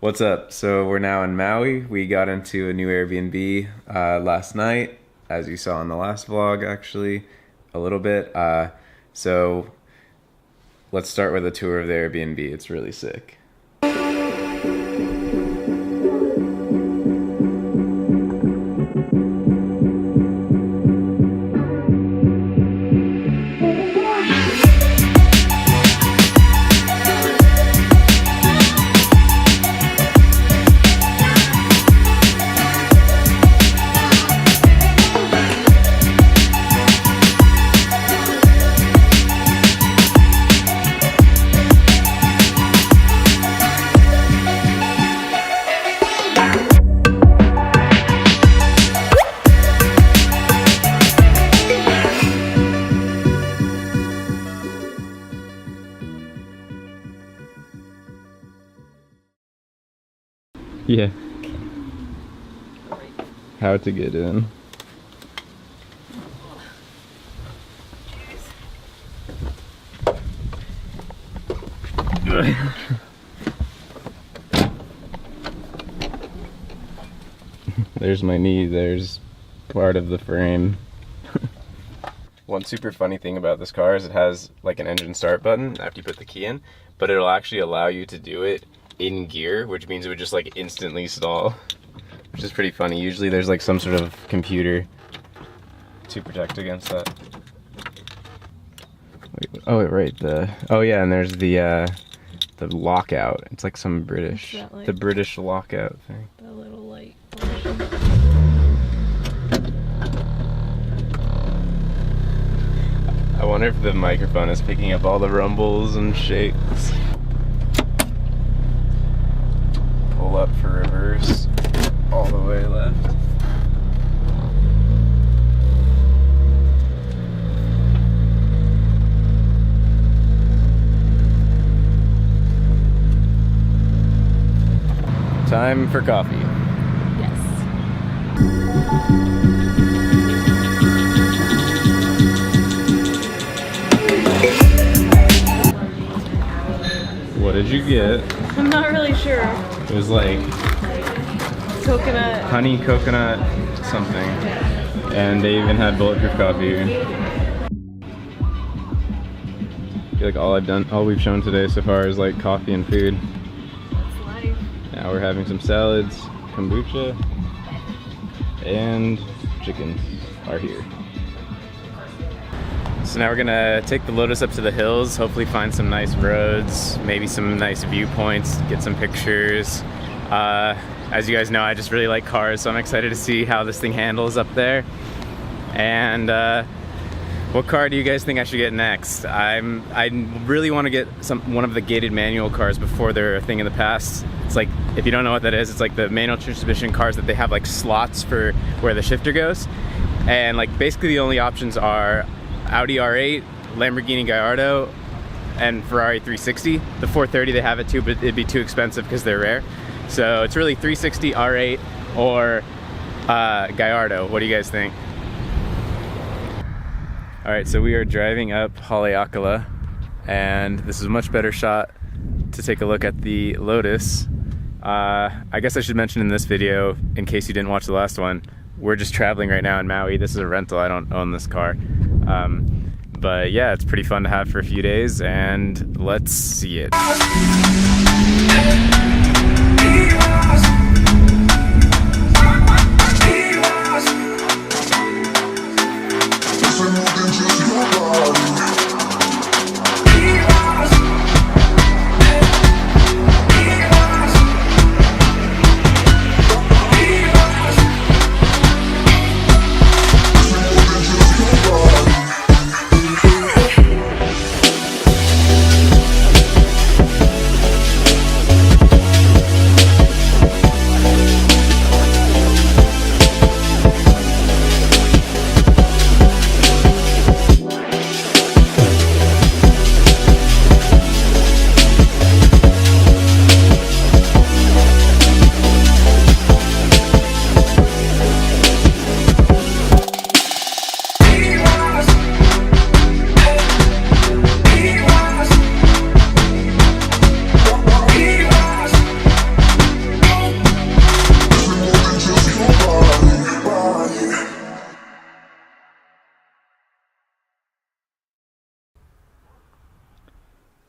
What's up? So we're now in Maui. We got into a new Airbnb last night, as you saw in the last vlog, actually, a little bit. So let's start with a tour of the Airbnb. It's really sick. Yeah. How to get in. There's my knee, there's part of the frame. One super funny thing about this car is it has like an engine start button after you put the key in, but it'll actually allow you to do it in gear, which means it would just like instantly stall, which is pretty funny. Usually there's like some sort of computer to protect against that. Wait, oh right, oh yeah, and there's the lockout. It's like some British, like the British lockout thing. The little light. I wonder if the microphone is picking up all the rumbles and shakes. Pull up for reverse, all the way left. Time for coffee. Yes. What did you get? I'm not really sure. It was like Coconut. honey coconut something. And they even had bulletproof coffee. I feel like all we've shown today so far is like coffee and food. That's life. Now we're having some salads, kombucha, and chickens are here. So now we're gonna take the Lotus up to the hills, hopefully find some nice roads, maybe some nice viewpoints, get some pictures. As you guys know, I just really like cars, so I'm excited to see how this thing handles up there. And what car do you guys think I should get next? I really want to get one of the gated manual cars before they're a thing in the past. It's like, if you don't know what that is, it's like the manual transmission cars that they have like slots for where the shifter goes. And like basically the only options are Audi R8, Lamborghini Gallardo, and Ferrari 360. The 430 they have it too, but it'd be too expensive because they're rare. So it's really 360, R8, or Gallardo. What do you guys think? All right, so we are driving up Haleakala, and this is a much better shot to take a look at the Lotus. I guess I should mention in this video, in case you didn't watch the last one, we're just traveling right now in Maui. This is a rental, I don't own this car. But yeah, it's pretty fun to have for a few days, and let's see it.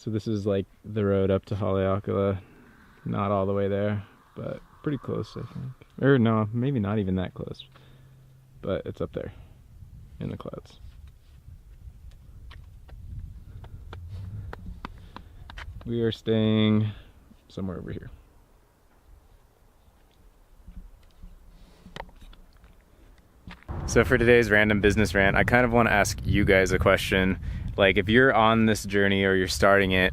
So this is like the road up to Haleakala. Not all the way there, but pretty close, I think. Or no, maybe not even that close. But it's up there in the clouds. We are staying somewhere over here. So for today's random business rant, I kind of want to ask you guys a question. Like, if you're on this journey or you're starting it,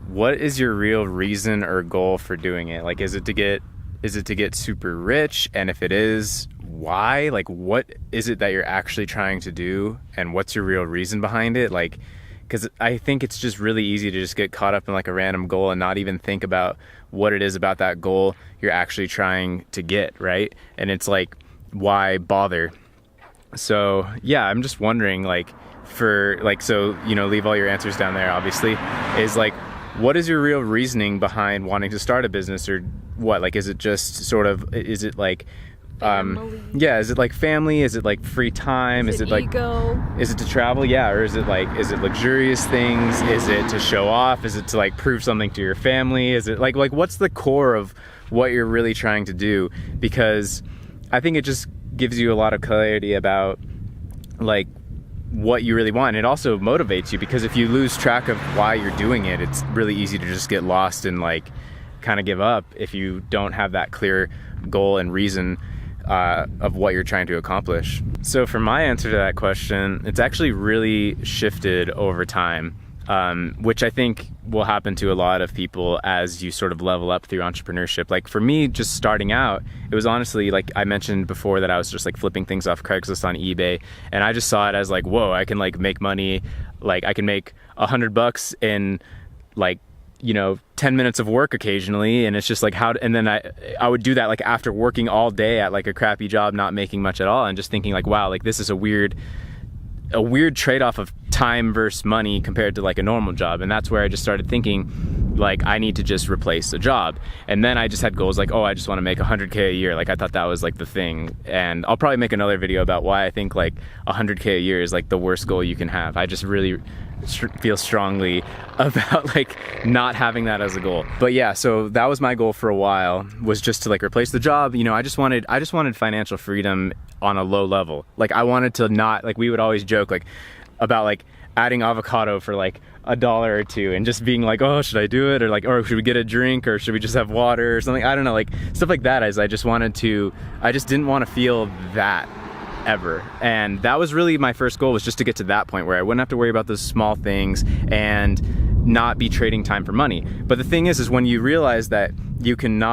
what is your real reason or goal for doing it? Like, is it to get super rich? And if it is, why? Like, what is it that you're actually trying to do? And what's your real reason behind it? Like, because I think it's just really easy to just get caught up in like a random goal and not even think about what it is about that goal you're actually trying to get, right? And it's like, why bother? So yeah, I'm just wondering, like, so, you know, leave all your answers down there, obviously, is like, what is your real reasoning behind wanting to start a business, or what? Like, is it just sort of, is it like, yeah, is it like family? Is it like free time? Is it like ego? Is it to travel? Yeah. Or is it luxurious things? Is it to show off? Is it to like prove something to your family? Is it like what's the core of what you're really trying to do? Because I think it just gives you a lot of clarity about like what you really want. And it also motivates you, because if you lose track of why you're doing it, it's really easy to just get lost and like kind of give up if you don't have that clear goal and reason of what you're trying to accomplish. So for my answer to that question, it's actually really shifted over time, which I think will happen to a lot of people as you sort of level up through entrepreneurship. Like for me, just starting out, it was honestly, like I mentioned before, that I was just like flipping things off Craigslist on eBay, and I just saw it as like, whoa, I can like make money. Like I can make $100 in like, you know, 10 minutes of work occasionally. And it's just like, and then I would do that like after working all day at like a crappy job, not making much at all, and just thinking like, wow, like this is a weird trade-off of time versus money compared to like a normal job. And that's where I just started thinking like, I need to just replace a job. And then I just had goals like, oh, I just want to make 100K a year. Like I thought that was like the thing. And I'll probably make another video about why I think like 100K a year is like the worst goal you can have. I just really feel strongly about like not having that as a goal. But yeah, so that was my goal for a while, was just to like replace the job. You know, I just wanted financial freedom on a low level. Like I wanted to not, like we would always joke like about like adding avocado for like $1 or $2 and just being like, oh, should I do it? Or like, or should we get a drink, or should we just have water or something? I don't know, like stuff like that. As I just didn't want to feel that ever. And that was really my first goal, was just to get to that point where I wouldn't have to worry about those small things and not be trading time for money. But the thing is when you realize that you can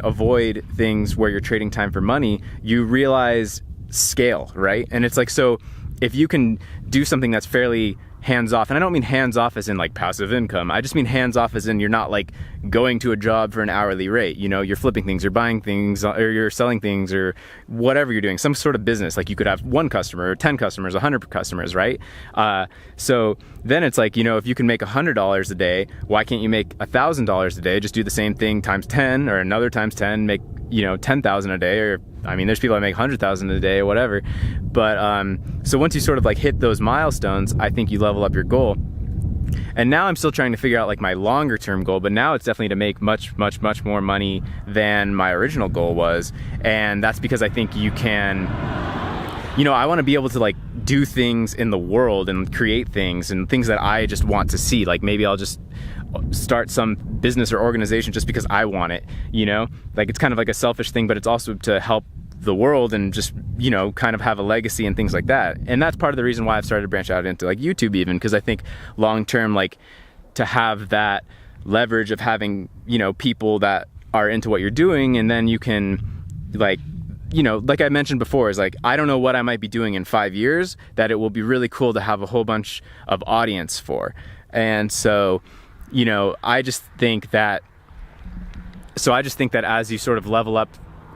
avoid things where you're trading time for money, you realize scale, right? And it's like, so if you can do something that's fairly hands-off, and I don't mean hands-off as in like passive income, I just mean hands-off as in you're not like going to a job for an hourly rate, you know, you're flipping things, you're buying things, or you're selling things, or whatever you're doing, some sort of business. Like you could have 1 customer, or 10 customers, 100 customers, right? So then it's like, you know, if you can make $100 a day, why can't you make $1,000 a day? Just do the same thing times 10, or another times 10, make, you know, 10,000 a day, or I mean, there's people that make 100,000 a day or whatever. But so once you sort of like hit those milestones, I think you level up your goal. And now I'm still trying to figure out like my longer term goal, but now it's definitely to make much more money than my original goal was. And that's because I think you can, you know, I want to be able to like do things in the world and create things and things that I just want to see. Like maybe I'll just start some business or organization just because I want it, you know, like it's kind of like a selfish thing, but it's also to help the world and just, you know, kind of have a legacy and things like that. And that's part of the reason why I've started to branch out into like YouTube even, because I think long term, like to have that leverage of having, you know, people that are into what you're doing, and then you can like, you know, like I mentioned before, is like, I don't know what I might be doing in 5 years that it will be really cool to have a whole bunch of audience for. And so, you know, I just think that as you sort of level up,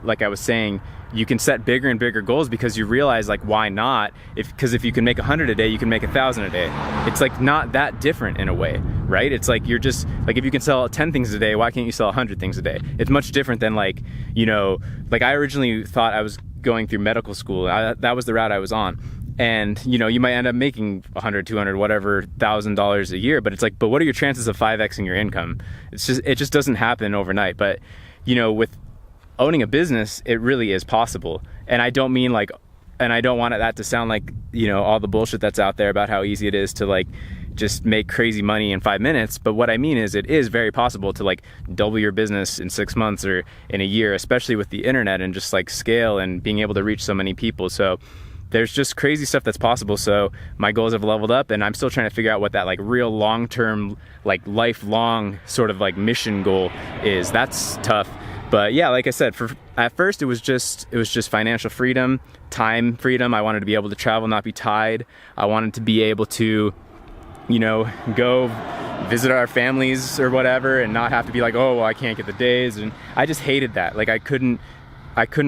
like I was saying, you can set bigger and bigger goals, because you realize like, why not? Because if you can make 100 a day, you can make 1,000 a day. It's like not that different in a way, right? It's like, you're just like, if you can sell 10 things a day, why can't you sell 100 things a day? It's much different than like, you know, like I originally thought I was going through medical school. That was the route I was on. And, you know, you might end up making 100, 200, whatever, $1,000 a year, but it's like, but what are your chances of 5xing your income? It just doesn't happen overnight. But, you know, with owning a business, it really is possible. And I don't mean like, and I don't want that to sound like, you know, all the bullshit that's out there about how easy it is to like just make crazy money in 5 minutes. But what I mean is, it is very possible to like double your business in 6 months or in a year, especially with the internet and just like scale and being able to reach so many people. So there's just crazy stuff that's possible. So my goals have leveled up, and I'm still trying to figure out what that like real long-term, like lifelong sort of like mission goal is. That's tough. But yeah, like I said, at first it was just financial freedom, time freedom. I wanted to be able to travel, not be tied. I wanted to be able to, you know, go visit our families or whatever and not have to be like, oh, well, I can't get the days. And I just hated that. Like I couldn't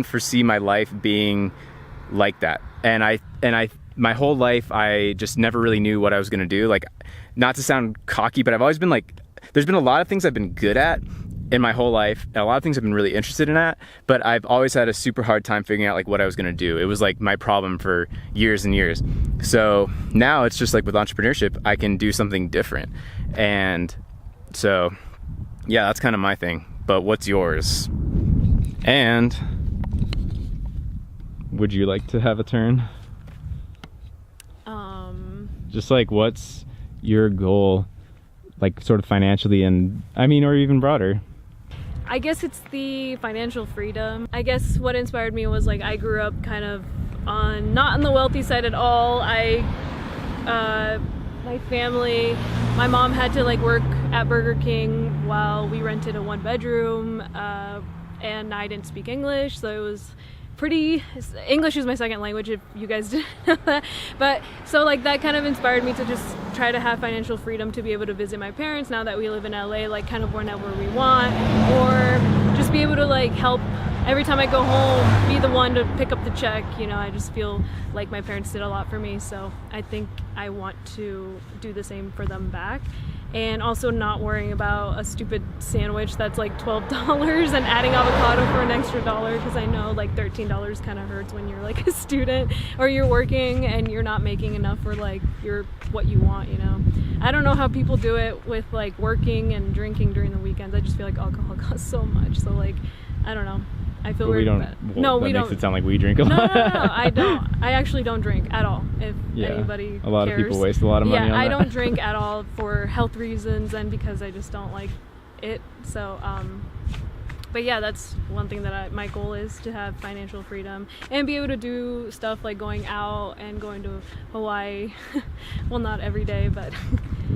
foresee my life being like that. And I my whole life, I just never really knew what I was gonna do. Like, not to sound cocky, but I've always been like, there's been a lot of things I've been good at in my whole life, and a lot of things I've been really interested in at, but I've always had a super hard time figuring out like what I was gonna do. It was like my problem for years and years. So now it's just like with entrepreneurship, I can do something different. And so, yeah, that's kind of my thing. But what's yours? And would you like to have a turn? Just like, what's your goal, like sort of financially, and I mean, or even broader? I guess it's the financial freedom. I guess what inspired me was like I grew up kind of not on the wealthy side at all. My family, my mom had to like work at Burger King while we rented a 1-bedroom, and I didn't speak English, so it was English is my second language, if you guys didn't know that. But so like that kind of inspired me to just try to have financial freedom to be able to visit my parents now that we live in LA, like kind of whenever we want, or just be able to like help every time I go home, be the one to pick up the check. You know, I just feel like my parents did a lot for me, so I think I want to do the same for them back. And also not worrying about a stupid sandwich that's like $12 and adding avocado for an extra $1, because I know like $13 kind of hurts when you're like a student or you're working and you're not making enough for like what you want, you know. I don't know how people do it with like working and drinking during the weekends. I just feel like alcohol costs so much. So like, I don't know. I feel weird. That makes it sound like we drink a lot. No, I don't. I actually don't drink at all. If anybody a lot cares. of people waste a lot of money on that. I don't drink at all for health reasons and because I just don't like it. So, but yeah, that's one thing that my goal is to have financial freedom and be able to do stuff like going out and going to Hawaii. Well, not every day, but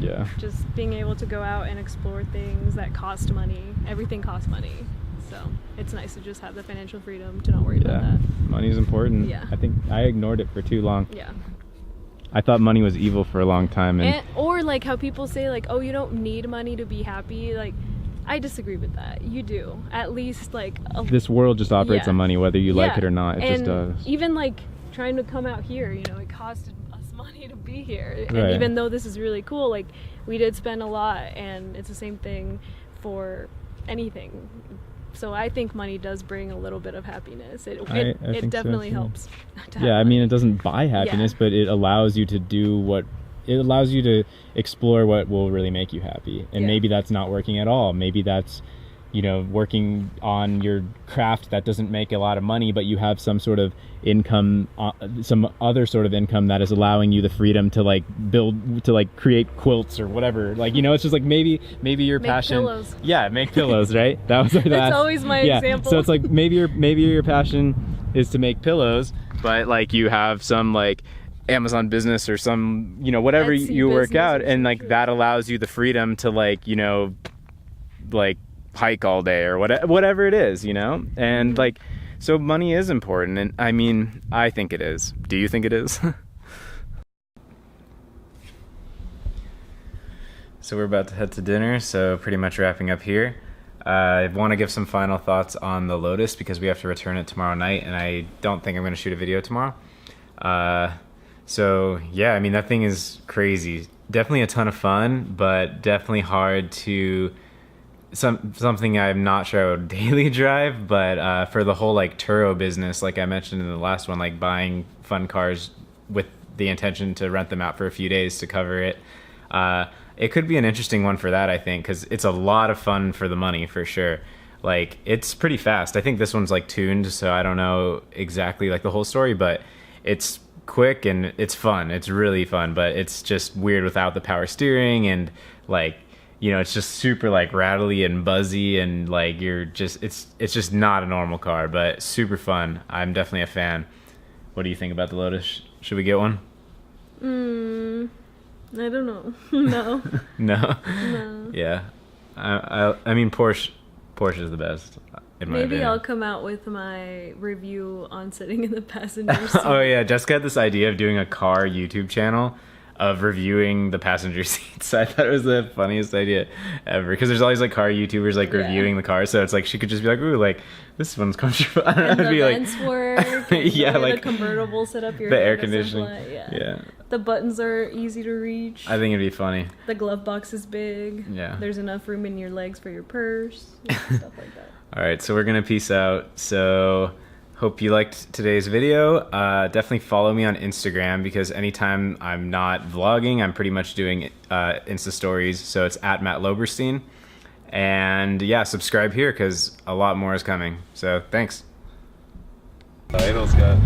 yeah, just being able to go out and explore things that cost money. Everything costs money. So it's nice to just have the financial freedom to not worry about that. Money is important. Yeah. I think I ignored it for too long. Yeah. I thought money was evil for a long time. Or like how people say like, oh, you don't need money to be happy. Like, I disagree with that. You do. At least like... this world just operates on money, whether you like it or not. It just does. Even like trying to come out here, you know, it costed us money to be here. And right. even though this is really cool, like we did spend a lot, and it's the same thing for anything. So I think money does bring a little bit of happiness. It definitely helps. Yeah, I mean, it doesn't buy happiness, but it allows you to do it allows you to explore what will really make you happy. And maybe that's not working at all. Maybe that's, you know, working on your craft that doesn't make a lot of money, but you have some sort of income, some other sort of income that is allowing you the freedom to like create quilts or whatever. Like, you know, it's just like maybe your passion. Make pillows. Yeah, make pillows, right? That was like that's always my example. So it's like maybe your passion is to make pillows, but like you have some like Amazon business or some, you know, whatever you work out, and like that allows you the freedom to like, you know, like hike all day or whatever it is, you know. And like, so money is important, and I mean, I think it is. Do you think it is? So we're about to head to dinner, so pretty much wrapping up here. I want to give some final thoughts on the Lotus because we have to return it tomorrow night, and I don't think I'm going to shoot a video tomorrow. So yeah, I mean, that thing is crazy. Definitely a ton of fun, but definitely hard to... something I'm not sure I would daily drive, but for the whole like Turo business, like I mentioned in the last one, like buying fun cars with the intention to rent them out for a few days to cover it. It could be an interesting one for that, I think, because it's a lot of fun for the money, for sure. Like, it's pretty fast. I think this one's like tuned, so I don't know exactly like the whole story, but it's quick and it's fun. It's really fun, but it's just weird without the power steering, and like, you know, it's just super like rattly and buzzy, and like you're just, it's just not a normal car, but super fun. I'm definitely a fan. What do you think about the Lotus? Should we get one? I don't know. No. No? No. Yeah. I mean, Porsche is the best, in my Maybe opinion. I'll come out with my review on sitting in the passenger seat. Oh yeah, Jessica had this idea of doing a car YouTube channel of reviewing the passenger seats. I thought it was the funniest idea ever, because there's always like car YouTubers like reviewing the car, so it's like she could just be like, ooh, like this one's comfortable. I don't know, And it'd the be like, vents work. And yeah, the way like the convertible set up your the head air is conditioning. simpler, Yeah. The buttons are easy to reach. I think it'd be funny. The glove box is big. Yeah. There's enough room in your legs for your purse. Stuff like that. All right, so we're gonna peace out. So hope you liked today's video. Definitely follow me on Instagram, because anytime I'm not vlogging, I'm pretty much doing Insta stories. So it's at Matt Loberstein. And yeah, subscribe here because a lot more is coming. So thanks. Idol's got